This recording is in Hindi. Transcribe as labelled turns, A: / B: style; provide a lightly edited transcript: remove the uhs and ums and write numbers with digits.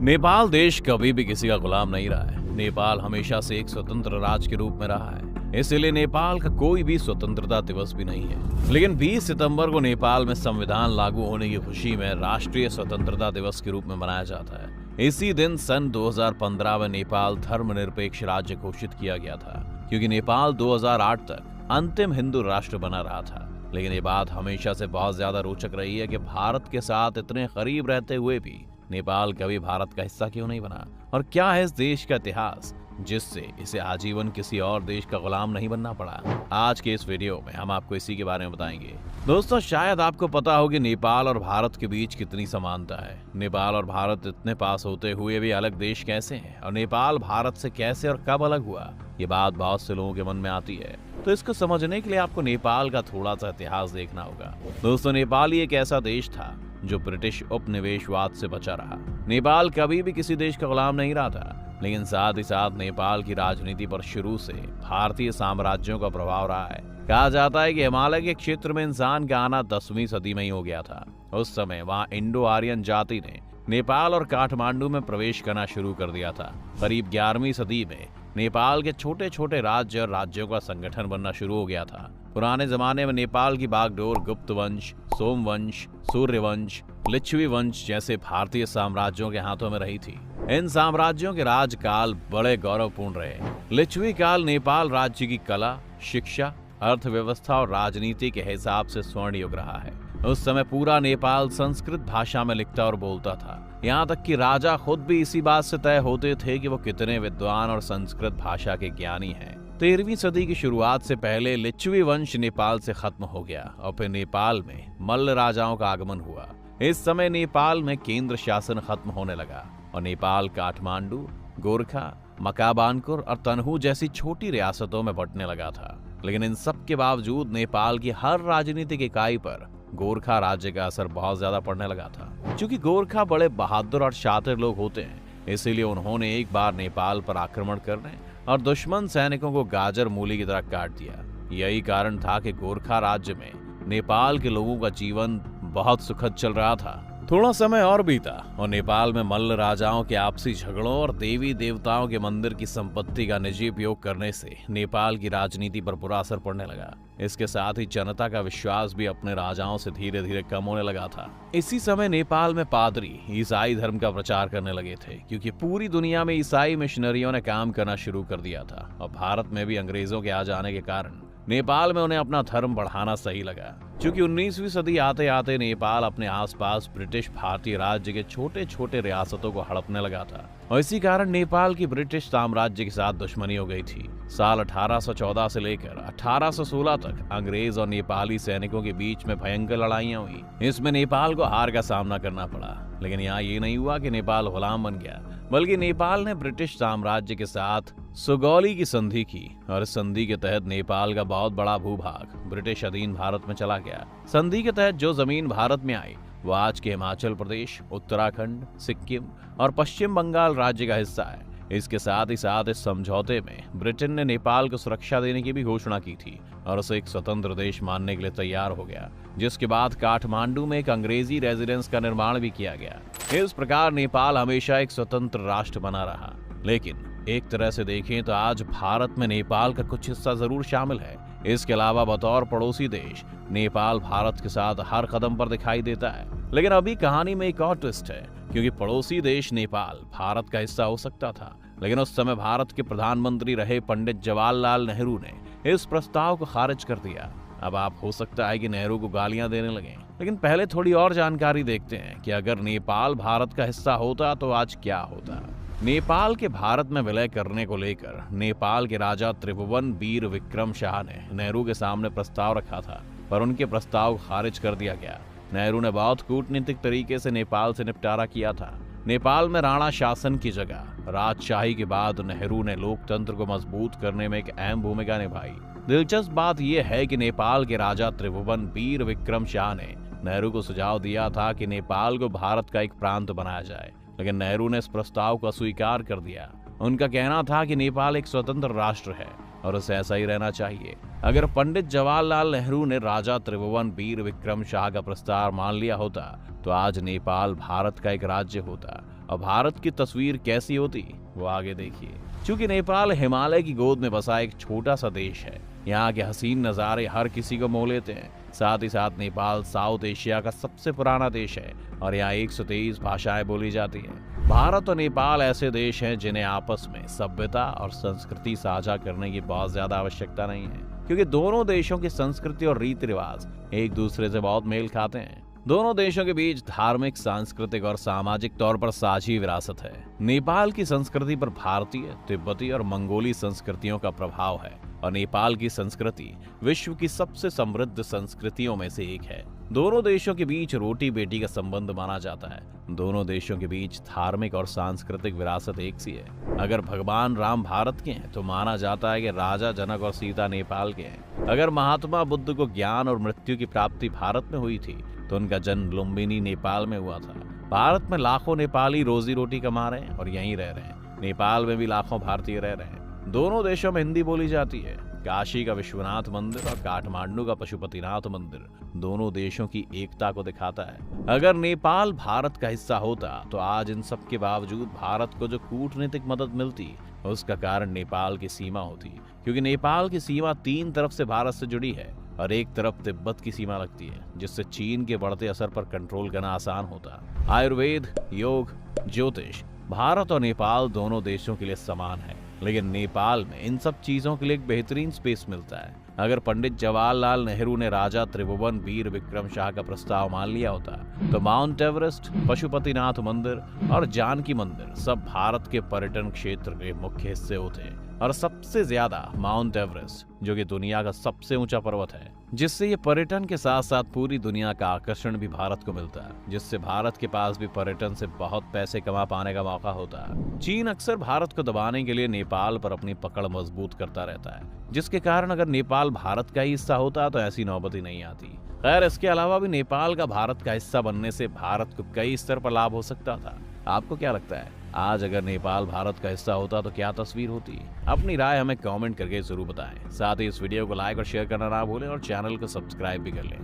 A: नेपाल देश कभी भी किसी का गुलाम नहीं रहा है। नेपाल हमेशा से एक स्वतंत्र राज्य के रूप में रहा है, इसलिए नेपाल का कोई भी स्वतंत्रता दिवस भी नहीं है। लेकिन 20 सितंबर को नेपाल में संविधान लागू होने की खुशी में राष्ट्रीय स्वतंत्रता दिवस के रूप में मनाया जाता है। इसी दिन सन 2015 में नेपाल धर्मनिरपेक्ष राज्य घोषित किया गया था, क्योंकि नेपाल 2008 तक अंतिम हिंदू राष्ट्र बना रहा था। लेकिन ये बात हमेशा से बहुत ज्यादा रोचक रही है कि भारत के साथ इतने करीब रहते हुए भी नेपाल कभी भारत का हिस्सा क्यों नहीं बना, और क्या है इस देश का इतिहास जिससे इसे आजीवन किसी और देश का गुलाम नहीं बनना पड़ा। आज के इस वीडियो में हम आपको इसी के बारे में बताएंगे। दोस्तों, शायद आपको पता हो कि नेपाल और भारत के बीच कितनी समानता है। नेपाल और भारत इतने पास होते हुए भी अलग देश कैसे हैं, और नेपाल भारत से कैसे और कब अलग हुआ, ये बात बहुत से लोगों के मन में आती है। तो इसको समझने के लिए आपको नेपाल का थोड़ा सा इतिहास देखना होगा। दोस्तों, नेपाल ही एक ऐसा देश था जो ब्रिटिश उपनिवेशवाद से बचा रहा। नेपाल कभी भी किसी देश का गुलाम नहीं रहा था, लेकिन साथ ही साथ नेपाल की राजनीति पर शुरू से भारतीय साम्राज्यों का प्रभाव रहा है। कहा जाता है कि हिमालय के क्षेत्र में इंसान का आना 10वीं सदी में ही हो गया था। उस समय वहाँ इंडो आर्यन जाति ने नेपाल और काठमांडू में प्रवेश करना शुरू कर दिया था। करीब 11वीं सदी में नेपाल के छोटे छोटे राज्य और राज्यों का संगठन बनना शुरू हो गया था। पुराने जमाने में नेपाल की बागडोर गुप्त वंश, सोमवंश, सूर्यवंश, लिच्छवी वंश जैसे भारतीय साम्राज्यों के हाथों में रही थी। इन साम्राज्यों के राजकाल बड़े गौरवपूर्ण रहे। लिच्छवी काल नेपाल राज्य की कला, शिक्षा, अर्थव्यवस्था और राजनीति के हिसाब से स्वर्ण युग रहा है। उस समय पूरा नेपाल संस्कृत भाषा में लिखता और बोलता था। यहाँ तक कि राजा खुद भी इसी बात से तय होते थे कि वो कितने विद्वान और संस्कृत भाषा के ज्ञानी हैं। 13वीं सदी की शुरुआत से पहले लिच्छवी वंश नेपाल से खत्म हो गया और फिर नेपाल में मल्ल राजाओं का आगमन हुआ। इस समय नेपाल में केंद्र शासन खत्म होने लगा और नेपाल काठमांडू, गोरखा, मकाबानपुर और तनहू जैसी छोटी रियासतों में बंटने लगा था। लेकिन इन सब के बावजूद नेपाल की हर राजनीतिक इकाई पर गोरखा राज्य का असर बहुत ज्यादा पड़ने लगा था। क्योंकि गोरखा बड़े बहादुर और शातिर लोग होते हैं, इसीलिए उन्होंने एक बार नेपाल पर आक्रमण करने और दुश्मन सैनिकों को गाजर मूली की तरह काट दिया। यही कारण था कि गोरखा राज्य में नेपाल के लोगों का जीवन बहुत सुखद चल रहा था। थोड़ा समय और बीता और नेपाल में मल्ल राजाओं के आपसी झगड़ों और देवी देवताओं के मंदिर की संपत्ति का निजी उपयोग करने से नेपाल की राजनीति पर बुरा असर पड़ने लगा। इसके साथ ही जनता का विश्वास भी अपने राजाओं से धीरे धीरे कम होने लगा था। इसी समय नेपाल में पादरी ईसाई धर्म का प्रचार करने लगे थे, क्योंकि पूरी दुनिया में ईसाई मिशनरियों ने काम करना शुरू कर दिया था और भारत में भी अंग्रेजों के आ जाने के कारण नेपाल में उन्हें अपना धर्म बढ़ाना सही लगा। क्योंकि 19वीं सदी आते आते नेपाल अपने आसपास ब्रिटिश भारतीय राज्य के छोटे छोटे रियासतों को हड़पने लगा था और इसी कारण नेपाल की ब्रिटिश साम्राज्य के साथ दुश्मनी हो गई थी। साल 1814 से लेकर 1816 तक अंग्रेज और नेपाली सैनिकों के बीच में भयंकर लड़ाइयां हुई। इसमें नेपाल को हार का सामना करना पड़ा। लेकिन यहाँ ये नहीं हुआ कि नेपाल गुलाम बन गया, बल्कि नेपाल ने ब्रिटिश साम्राज्य के साथ सुगौली की संधि की और इस संधि के तहत नेपाल का बहुत बड़ा भूभाग ब्रिटिश अधीन भारत में चला गया। संधि के तहत जो जमीन भारत में आई वो आज के हिमाचल प्रदेश, उत्तराखंड, सिक्किम और पश्चिम बंगाल राज्य का हिस्सा है। इसके साथ ही साथ इस समझौते में ब्रिटेन ने नेपाल को सुरक्षा देने की भी घोषणा की थी और उसे एक स्वतंत्र देश मानने के लिए तैयार हो गया, जिसके बाद काठमांडू में एक अंग्रेजी रेजिडेंस का निर्माण भी किया गया। इस प्रकार नेपाल हमेशा एक स्वतंत्र राष्ट्र बना रहा। लेकिन एक तरह से देखें तो आज भारत में नेपाल का कुछ हिस्सा जरूर शामिल है। इसके अलावा बतौर पड़ोसी देश नेपाल भारत के साथ हर कदम पर दिखाई देता है। लेकिन अभी कहानी में एक और ट्विस्ट है, क्योंकि पड़ोसी देश नेपाल भारत का हिस्सा हो सकता था, लेकिन उस समय भारत के प्रधानमंत्री रहे पंडित जवाहरलाल नेहरू ने इस प्रस्ताव को खारिज कर दिया। अब आप हो सकता है कि नेहरू को गालियां देने लगे, लेकिन पहले थोड़ी और जानकारी देखते हैं कि अगर नेपाल भारत का हिस्सा होता तो आज क्या होता। नेपाल के भारत में विलय करने को लेकर नेपाल के राजा त्रिभुवन वीर विक्रम शाह ने नेहरू के सामने प्रस्ताव रखा था, पर उनके प्रस्ताव खारिज कर दिया गया। नेहरू ने बहुत कूटनीतिक तरीके से नेपाल से निपटारा किया था। नेपाल में राणा शासन की जगह राजशाही के बाद नेहरू ने लोकतंत्र को मजबूत करने में एक अहम भूमिका निभाई। दिलचस्प बात यह है कि नेपाल के राजा त्रिभुवन वीर विक्रम शाह ने नेहरू को सुझाव दिया था कि नेपाल को भारत का एक प्रांत बनाया जाए, लेकिन नेहरू ने इस प्रस्ताव को अस्वीकार कर दिया। उनका कहना था कि नेपाल एक स्वतंत्र राष्ट्र है और उसे ऐसा ही रहना चाहिए। अगर पंडित जवाहरलाल नेहरू ने राजा त्रिभुवन वीर विक्रम शाह का प्रस्ताव मान लिया होता तो आज नेपाल भारत का एक राज्य होता। और भारत की तस्वीर कैसी होती वो आगे देखिए। क्योंकि नेपाल हिमालय की गोद में बसा एक छोटा सा देश है, यहाँ के हसीन नज़ारे हर किसी को मोह लेते हैं। साथ ही साथ नेपाल साउथ एशिया का सबसे पुराना देश है और यहाँ 123 भाषाएं बोली जाती हैं। भारत और नेपाल ऐसे देश हैं जिन्हें आपस में सभ्यता और संस्कृति साझा करने की बहुत ज्यादा आवश्यकता नहीं है, क्योंकि दोनों देशों की संस्कृति और रीति रिवाज एक दूसरे से बहुत मेल खाते हैं। दोनों देशों के बीच धार्मिक, सांस्कृतिक और सामाजिक तौर पर साझी विरासत है। नेपाल की संस्कृति पर भारतीय, तिब्बती और मंगोली संस्कृतियों का प्रभाव है और नेपाल की संस्कृति विश्व की सबसे समृद्ध संस्कृतियों में से एक है। दोनों देशों के बीच रोटी बेटी का संबंध माना जाता है। दोनों देशों के बीच धार्मिक और सांस्कृतिक विरासत एक सी है। अगर भगवान राम भारत के हैं तो माना जाता है कि राजा जनक और सीता नेपाल के हैं। अगर महात्मा बुद्ध को ज्ञान और मृत्यु की प्राप्ति भारत में हुई थी तो उनका जन्म लुम्बिनी नेपाल में हुआ था। भारत में लाखों नेपाली रोजी रोटी कमा रहे हैं और यहीं रह रहे हैं। नेपाल में भी लाखों भारतीय रह रहे हैं। दोनों देशों में हिंदी बोली जाती है। काशी का विश्वनाथ मंदिर और काठमांडू का पशुपतिनाथ मंदिर दोनों देशों की एकता को दिखाता है। अगर नेपाल भारत का हिस्सा होता तो आज इन सब के बावजूद भारत को जो कूटनीतिक मदद मिलती उसका कारण नेपाल की सीमा होती, क्योंकि नेपाल की सीमा 3 तरफ से भारत से जुड़ी है और एक तरफ तिब्बत की सीमा लगती है, जिससे चीन के बढ़ते असर पर कंट्रोल करना आसान होता। आयुर्वेद, योग, ज्योतिष भारत और नेपाल दोनों देशों के लिए समान है, लेकिन नेपाल में इन सब चीजों के लिए एक बेहतरीन स्पेस मिलता है। अगर पंडित जवाहरलाल नेहरू ने राजा त्रिभुवन वीर विक्रम शाह का प्रस्ताव मान लिया होता तो माउंट एवरेस्ट, पशुपतिनाथ मंदिर और जानकी मंदिर सब भारत के पर्यटन क्षेत्र के मुख्य हिस्से होते। और सबसे ज्यादा माउंट एवरेस्ट, जो कि दुनिया का सबसे ऊंचा पर्वत है, जिससे ये पर्यटन के साथ साथ पूरी दुनिया का आकर्षण भी भारत को मिलता है, जिससे भारत के पास भी पर्यटन से बहुत पैसे कमा पाने का मौका होता है। चीन अक्सर भारत को दबाने के लिए नेपाल पर अपनी पकड़ मजबूत करता रहता है, जिसके कारण अगर नेपाल भारत का ही हिस्सा होता तो ऐसी नौबत ही नहीं आती। खैर, इसके अलावा भी नेपाल का भारत का हिस्सा बनने से भारत को कई स्तर पर लाभ हो सकता था। आपको क्या लगता है, आज अगर नेपाल भारत का हिस्सा होता तो क्या तस्वीर होती? अपनी राय हमें कमेंट करके जरूर बताएं। साथ ही इस वीडियो को लाइक और शेयर करना ना भूलें और चैनल को सब्सक्राइब भी कर लें।